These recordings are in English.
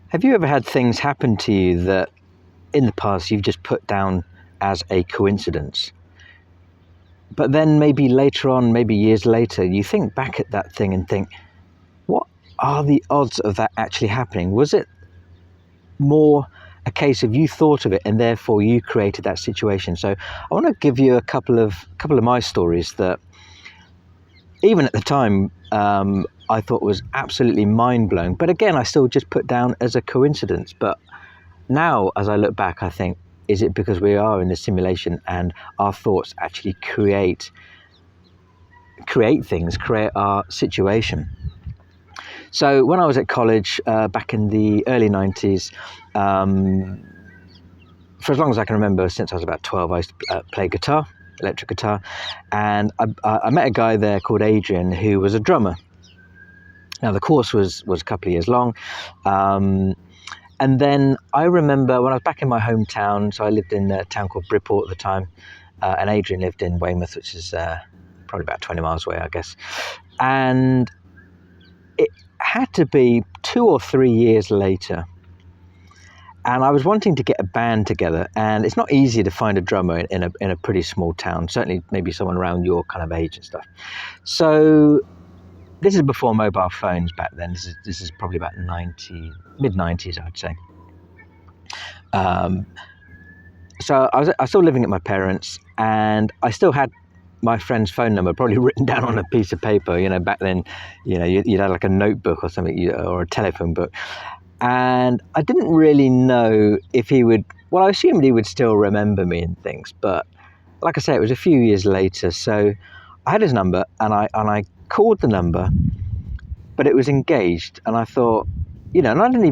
Have you ever had things happen to you that in the past you've just put down as a coincidence? But then maybe later on, maybe years later, you think back at that thing and think, what are the odds of that actually happening? Was it more a case of you thought of it and therefore you created that situation? So I want to give you a couple of my stories that even at the time I thought was absolutely mind-blowing. But again, I still just put down as a coincidence. But now, as I look back, I think, is it because we are in the simulation and our thoughts actually create things, create our situation? So when I was at college back in the early 90s, for as long as I can remember, since I was about 12, I used to play guitar, electric guitar, and I met a guy there called Adrian who was a drummer. Now the course was a couple of years long, and then I remember when I was back in my hometown, so I lived in a town called Bridport at the time, and Adrian lived in Weymouth, which is probably about 20 miles away, I guess. And it had to be 2 or 3 years later, and I was wanting to get a band together, and it's not easy to find a drummer in a pretty small town, certainly maybe someone around your kind of age and stuff. So this is before mobile phones back then. This is probably about mid-90s, I'd say. So I was still living at my parents', and I still had my friend's phone number probably written down on a piece of paper. You know, back then, you know, you'd have like a notebook or something, or a telephone book. And I didn't really know if he would. Well, I assumed he would still remember me and things, but like I say, it was a few years later. So I had his number, and I called the number, but it was engaged, and I thought, you know, and I didn't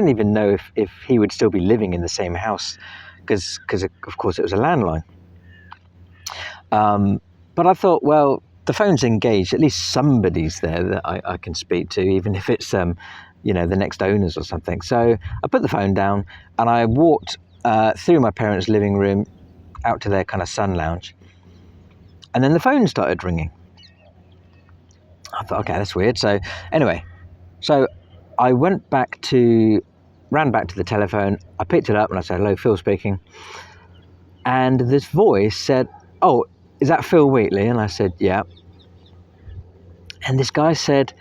even know if he would still be living in the same house, because of course it was a landline. But I thought, well, the phone's engaged, at least somebody's there that I can speak to, even if it's you know, the next owners or something. So I put the phone down and I walked through my parents' living room out to their kind of sun lounge, and then the phone started ringing. I thought, okay, that's weird. So anyway, so I ran back to the telephone. I picked it up and I said, "Hello, Phil speaking." And this voice said, "Oh, is that Phil Wheatley?" And I said, "Yeah." And this guy said,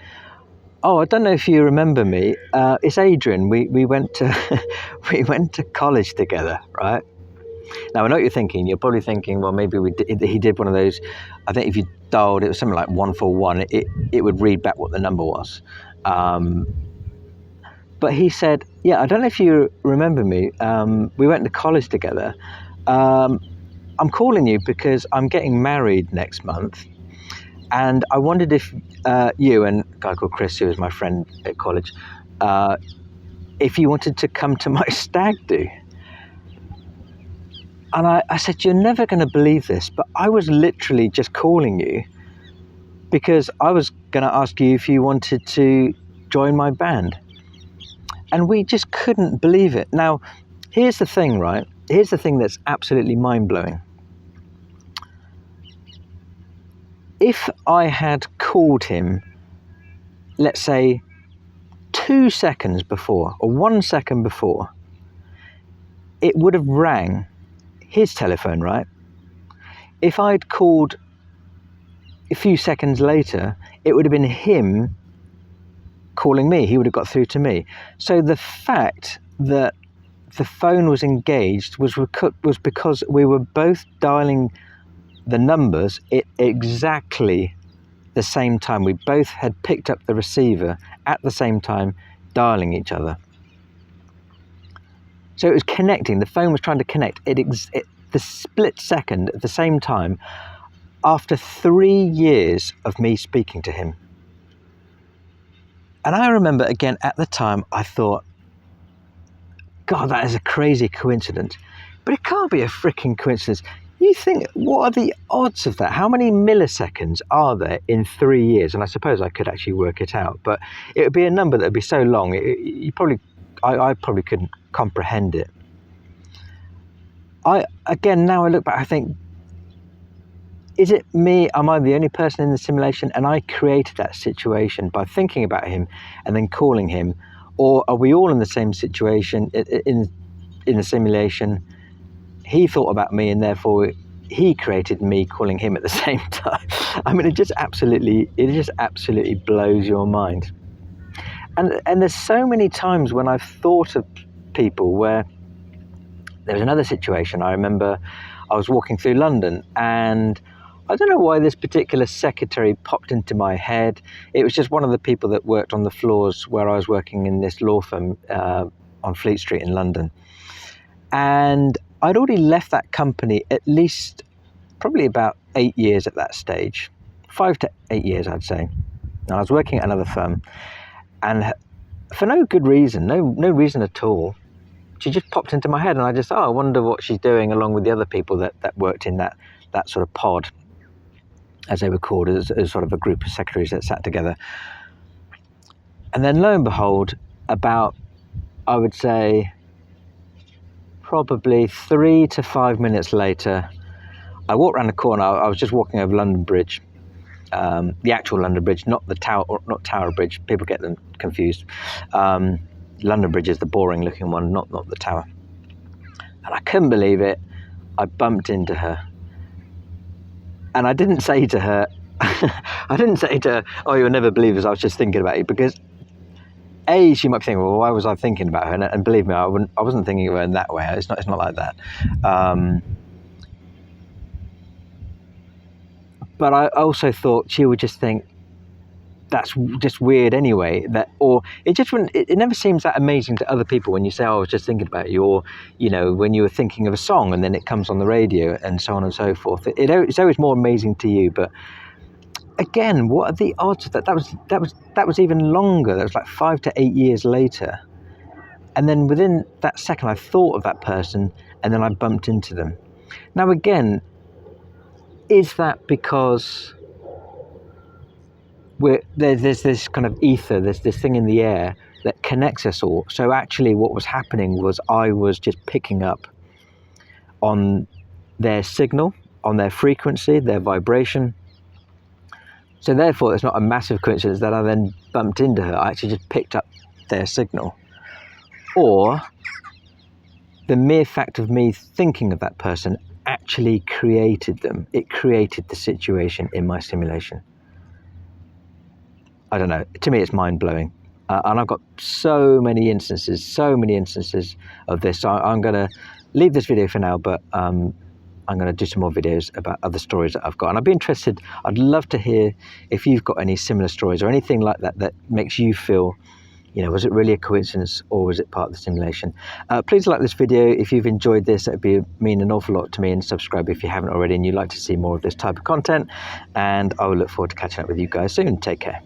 "Oh, I don't know if you remember me. It's Adrian. We went to we went to college together, right?" Now I know what you're thinking. You're probably thinking, well, maybe he did one of those. I think if you dialed, it was something like 141. It would read back what the number was. But he said, "Yeah, I don't know if you remember me. We went to college together. I'm calling you because I'm getting married next month, and I wondered if you and a guy called Chris, who was my friend at college, if you wanted to come to my stag do." And I said, "You're never going to believe this, but I was literally just calling you because I was going to ask you if you wanted to join my band." And we just couldn't believe it. Now, here's the thing, right? Here's the thing that's absolutely mind-blowing. If I had called him, let's say 2 seconds before or 1 second before, it would have rang his telephone, right? If I'd called a few seconds later, it would have been him calling me. He would have got through to me. So the fact that the phone was engaged was because we were both dialing the numbers at exactly the same time. We both had picked up the receiver at the same time, dialing each other. So it was connecting. The phone was trying to connect the split second at the same time after 3 years of me speaking to him. And I remember, again, at the time, I thought, God, that is a crazy coincidence. But it can't be a freaking coincidence. You think, what are the odds of that? How many milliseconds are there in 3 years? And I suppose I could actually work it out, but it would be a number that would be so long, I probably couldn't comprehend it. Now I look back, I think, is it me? Am I the only person in the simulation? And I created that situation by thinking about him and then calling him? Or are we all in the same situation in the simulation? He thought about me, and therefore he created me calling him at the same time. I mean, it just absolutely blows your mind. And there's so many times when I've thought of people where there was another situation. I remember I was walking through London, and I don't know why this particular secretary popped into my head. It was just one of the people that worked on the floors where I was working in this law firm on Fleet Street in London. And I'd already left that company at least probably about 8 years at that stage, 5 to 8 years, I'd say. And I was working at another firm, and for no good reason, no reason at all, she just popped into my head, and I just, I wonder what she's doing along with the other people that worked in that sort of pod, as they were called, as sort of a group of secretaries that sat together. And then lo and behold, about, I would say, probably 3 to 5 minutes later, I walked around the corner. I was just walking over London Bridge, the actual London Bridge, not the Tower, or not Tower Bridge. People get them confused. London Bridge is the boring looking one, not the Tower. And I couldn't believe it. I bumped into her. And I didn't say to her, oh, you'll never believe this, I was just thinking about you. Because A, she might be thinking, well, why was I thinking about her? And believe me, I wasn't thinking of her in that way. It's not like that. But I also thought she would just think, that's just weird anyway. Or it just wouldn't. It never seems that amazing to other people when you say, "Oh, I was just thinking about you," or when you were thinking of a song and then it comes on the radio and so on and so forth. It's always more amazing to you. But again, what are the odds of that? That was even longer. That was like 5 to 8 years later. And then within that second, I thought of that person, and then I bumped into them. Now again, is that because there's this kind of ether, there's this thing in the air that connects us all? So actually what was happening was I was just picking up on their signal, on their frequency, their vibration. So therefore it's not a massive coincidence that I then bumped into her. I actually just picked up their signal. Or the mere fact of me thinking of that person actually created them. It created the situation in my simulation. I don't know. To me, it's mind-blowing. And I've got so many instances of this. So I'm going to leave this video for now, but I'm going to do some more videos about other stories that I've got. And I'd be interested, I'd love to hear if you've got any similar stories or anything like that makes you feel, was it really a coincidence or was it part of the simulation? Please like this video if you've enjoyed this. It would mean an awful lot to me, and subscribe if you haven't already and you'd like to see more of this type of content. And I will look forward to catching up with you guys soon. Take care.